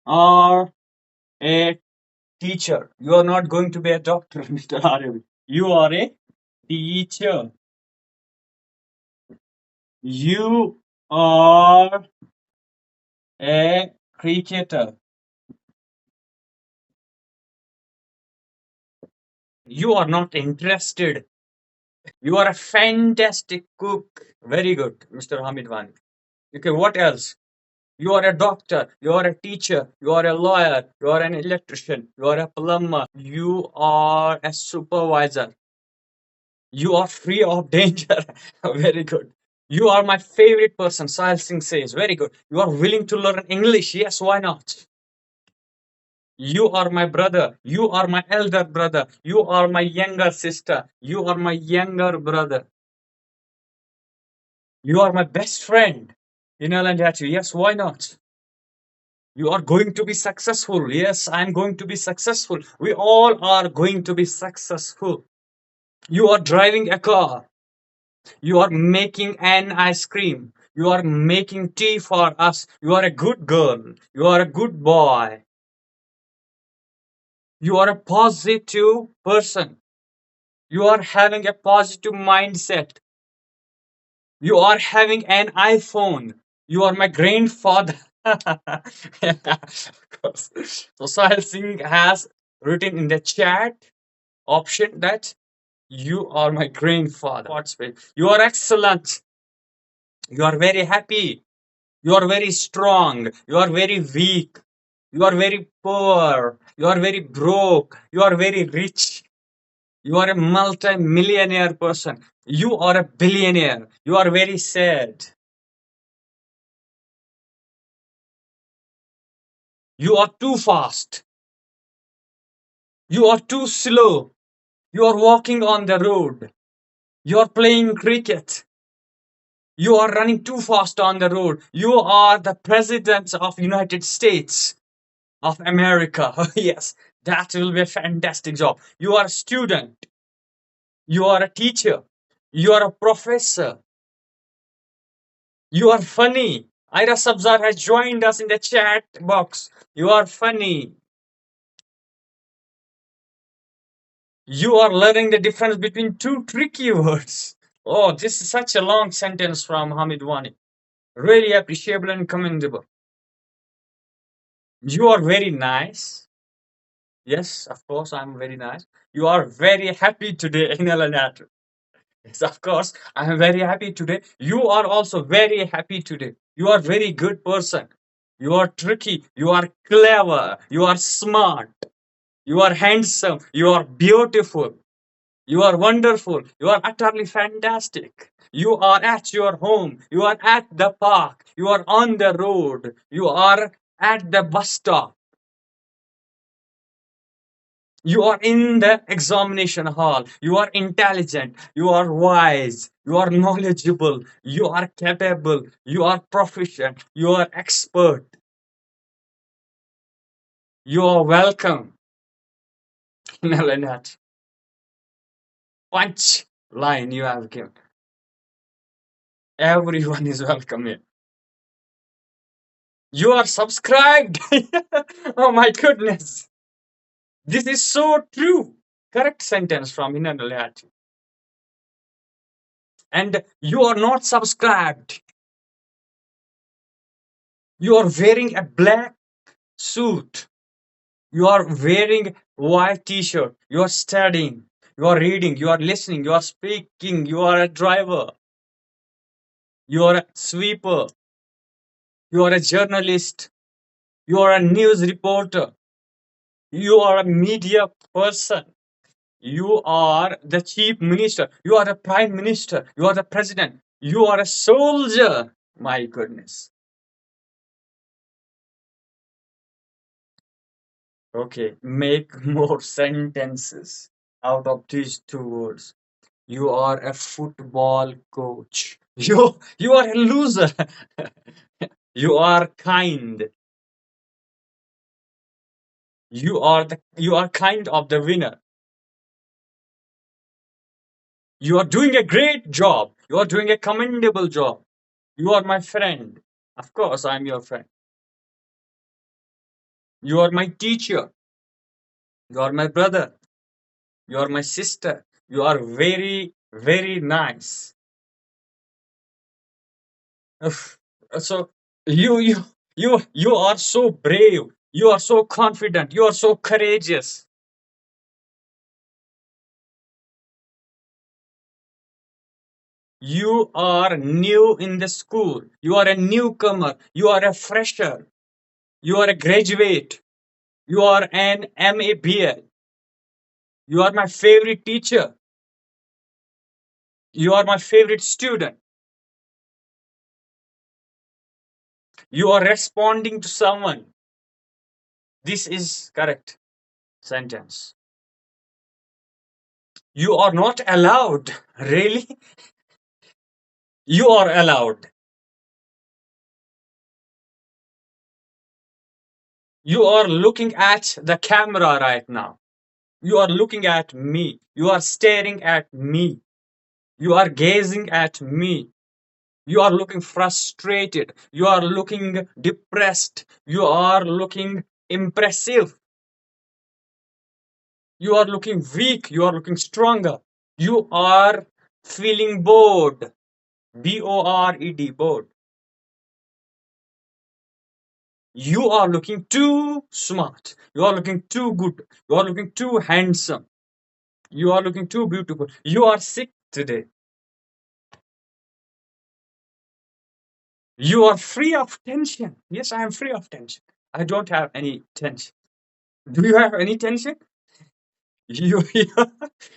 are a teacher. You are not going to be a doctor, Mr. Arabi. You are a teacher. You are a cricketer. You are not interested. You are a fantastic cook. Very good, Mr. Hamid Wani. Okay, what else? You are a doctor, you are a teacher, you are a lawyer, you are an electrician, you are a plumber, you are a supervisor, you are free of danger. Very good. You are my favorite person, Sahil Singh says. Very good. You are willing to learn English. Yes, why not? You are my brother. You are my elder brother. You are my younger sister. You are my younger brother. You are my best friend. Inalandatu. Yes, why not? You are going to be successful. Yes, I'm going to be successful. We all are going to be successful. You are driving a car. You are making an ice cream. You are making tea for us. You are a good girl. You are a good boy. You are a positive person. You are having a positive mindset. You are having an iPhone. You are my grandfather. Of course. So Sahil Singh has written in the chat option that you are my grandfather. You are excellent. You are very happy. You are very strong. You are very weak. You are very poor. You are very broke. You are very rich. You are a multi-millionaire person. You are a billionaire. You are very sad. You are too fast. You are too slow. You are walking on the road. You are playing cricket. You are running too fast on the road. You are the president of United States of America. Yes, that will be a fantastic job. You are a student. You are a teacher. You are a professor. You are funny. Ira Sabzar has joined us in the chat box. You are funny. You are learning the difference between two tricky words. Oh, this is such a long sentence from Hamid Wani. Really appreciable and commendable. You are very nice. Yes, of course, I'm very nice. You are very happy today in Elanat. Yes, of course, I am very happy today. You are also very happy today. You are very good person. You are tricky. You are clever. You are smart. You are handsome. You are beautiful. You are wonderful. You are utterly fantastic. You are at your home. You are at the park. You are on the road. You are at the bus stop. You are in the examination hall. You are intelligent. You are wise. You are knowledgeable. You are capable. You are proficient. You are expert. You are welcome. Nalanet. Punch line you have given. Everyone is welcome here. You are subscribed. Oh my goodness. This is so true. Correct sentence from Hinanalayati. And you are not subscribed. You are wearing a black suit. You are wearing white t-shirt. You are studying. You are reading. You are listening. You are speaking. You are a driver. You are a sweeper. You are a journalist. You are a news reporter. You are a media person. You are the chief minister. You are the prime minister. You are the president. You are a soldier. My goodness. Okay, make more sentences out of these two words. You are a football coach. You are a loser. You are kind. You are kind of the winner. You are doing a great job. You are doing a commendable job. You are my friend. Of course, I'm your friend. You are my teacher. You are my brother. You are my sister. You are very, very nice. Ugh. So you are so brave. You are so confident. You are so courageous. You are new in the school. You are a newcomer. You are a fresher. You are a graduate. You are an MABL. You are my favorite teacher. You are my favorite student. You are responding to someone. This is correct sentence. You are not allowed. Really? You are allowed. You are looking at the camera right now. You are looking at me. You are staring at me. You are gazing at me. You are looking frustrated. You are looking depressed. You are looking impressive. You are looking weak. You are looking stronger. You are feeling bored. Bored. Bored. You are looking too smart. You are looking too good. You are looking too handsome. You are looking too beautiful. You are sick today. You are free of tension. Yes, I am free of tension. I don't have any tension. Do you have any tension? You,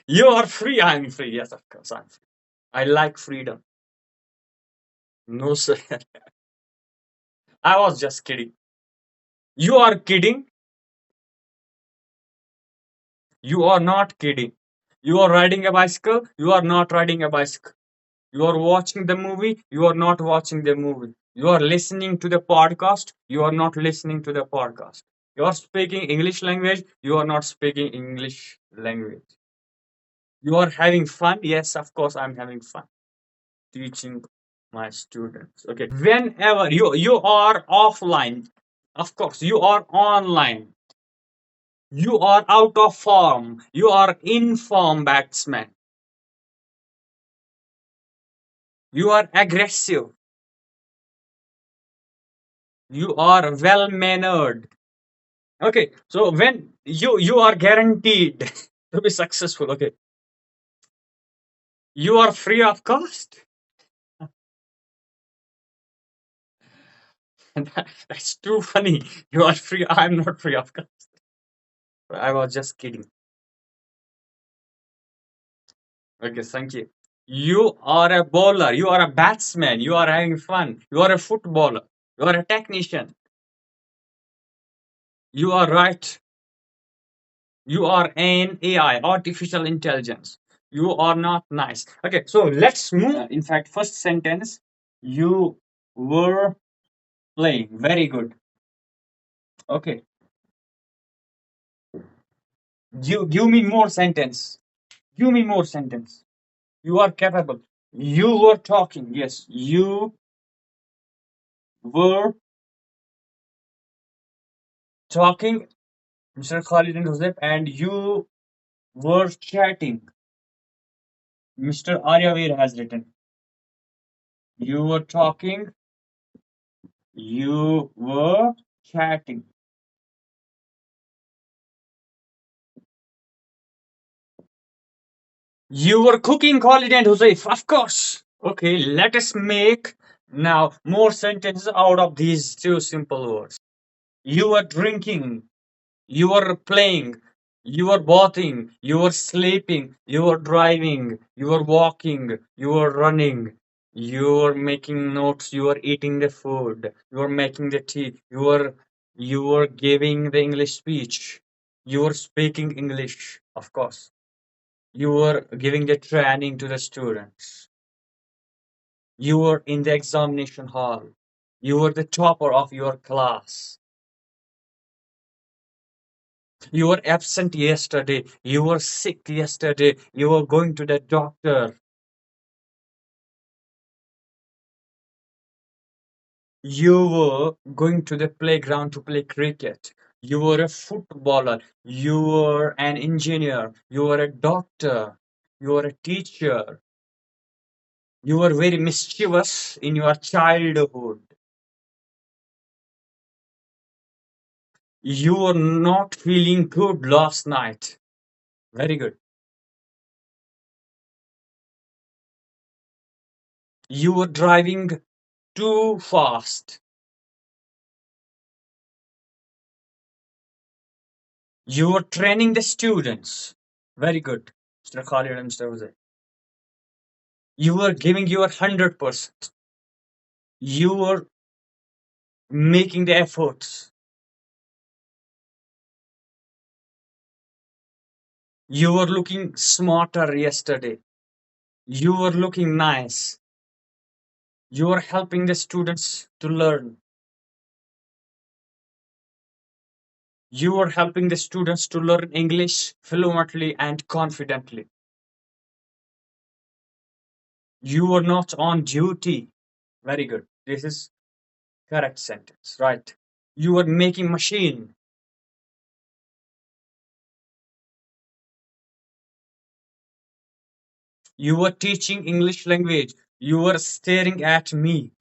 you are free. I am free. Yes, of course, I'm free. I like freedom. No, sir. I was just kidding. You are kidding. You are not kidding. You are riding a bicycle. You are not riding a bicycle. You are watching the movie. You are not watching the movie. You are listening to the podcast. You are not listening to the podcast. You are speaking English language. You are not speaking English language. You are having fun. Yes, of course, I'm having fun teaching my students. Okay. Whenever you are offline, of course, you are online. You are out of form. You are in form batsman. You are aggressive. You are well mannered. Okay, so when you are guaranteed to be successful, okay, you are free of cost. That's too funny. You are free. I'm not free of cost. I was just kidding. Okay, thank you. You are a bowler. You are a batsman. You are having fun. You are a footballer. You are a technician. You are right. You are an AI, artificial intelligence. You are not nice. Okay, so let's move. In fact, first sentence, you were playing. Very good. Okay, give me more sentence. Give me more sentence. You are capable. You were talking. Yes, you were talking, Mr. Khalid and Joseph, and you were chatting. Mr. Aryavir has written. You were talking. You were chatting. You were cooking, Khalid and Husayf, of course. Okay, let us make now more sentences out of these two simple words. You were drinking, you were playing, you were bathing, you were sleeping, you were driving, you were walking, you were running, you were making notes, you were eating the food, you were making the tea, you were giving the English speech, you were speaking English, of course. You were giving the training to the students. You were in the examination hall. You were the topper of your class. You were absent yesterday. You were sick yesterday. You were going to the doctor. You were going to the playground to play cricket. You were a footballer. You were an engineer. You were a doctor. You were a teacher. You were very mischievous in your childhood. You were not feeling good last night. Very good. You were driving too fast. You were training the students. Very good, Mr. Khalid and Mr. Jose. You were giving your 100%. You were making the efforts. You were looking smarter yesterday. You were looking nice. You were helping the students to learn. You were helping the students to learn English fluently and confidently. You were not on duty. Very good. This is correct sentence, right? You were making machine. You were teaching English language. You were staring at me.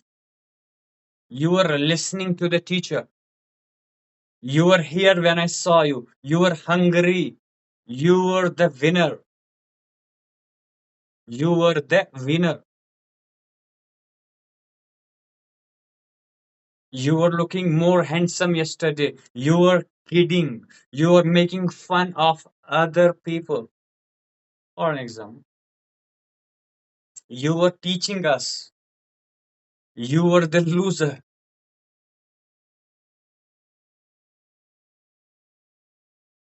You were listening to the teacher. You were here when I saw you. You were hungry. You were the winner. You were the winner. You were looking more handsome yesterday. You were kidding. You were making fun of other people. For an example, you were teaching us. You were the loser.